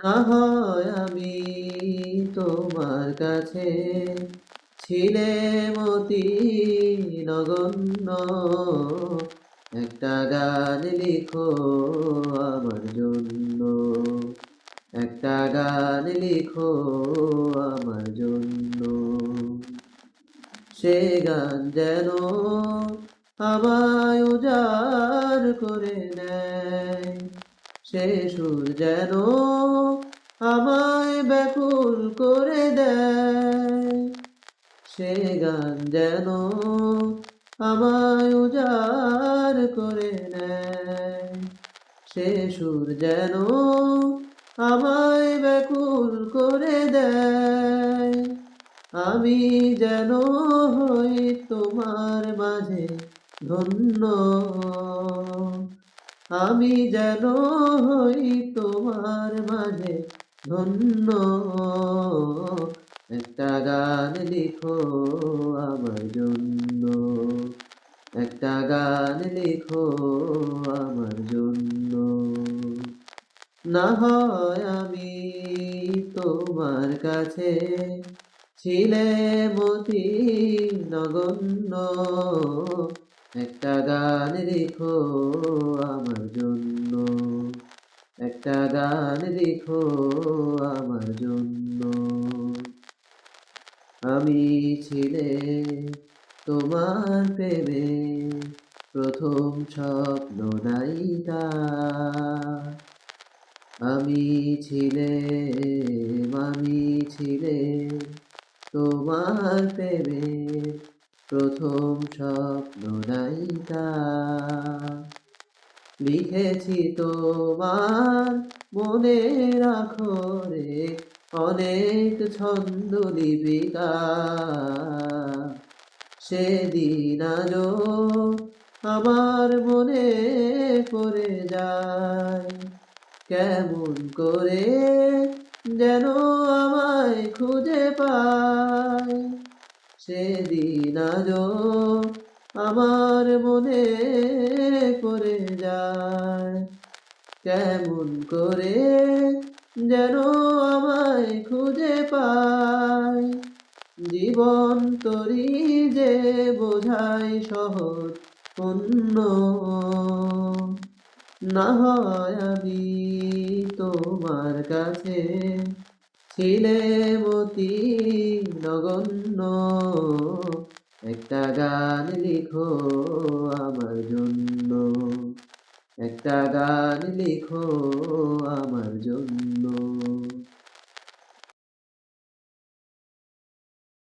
না হয় আমি তোমার কাছে ছিলে মতি নগণ্য, একটা গান লিখো আমার জন্য, একটা গান লিখো আমার জন্য। সে গান যেন আমায় উজাড় করে নেয়, সে সুর যেন আমায় ব্যাকুল করে দেয়। সে গান যেন আমায় উজাড় করে নেয়, সে সুর যেন আমায় ব্যাকুল করে দেয়। আমি যেন হই তোমার মাঝে ধন্য, আমি যেন হই তোমার মাঝে ধন্য। একটা গান লিখো আমার জন্য, একটা গান লিখো আমার জন্য। না হয় আমি তোমার কাছে ছিলে মতি নগণ্য, একটা গান লিখো আমার জন্য, একটা গান লিখো আমার জন্য। আমি ছিলে তোমার প্রেমে প্রথম স্বপ্ন নায়িকা, আমি ছিলে তোমার প্রেমে প্রথম স্বপ্ন নায়িকা। লিখেছি তোমার মনের আখরে অনেক ছন্দ লিপিকা, সেদিন আজও আমার মনে পড়ে যায়। কেমন করে যেন আমায় খুঁজে পায়, সেদিন আজও আমার মনে পড়ে যায়। কেমন করে যেন আমায় খুঁজে পায়। জীবন তরি যে বোঝাই সহজ অন্য, না হয় আমি তোমার কাছে ছিলে মতি নগণ্য, একটা গান লিখো আমার জন্য, একটা গান লিখো আমার জন্য।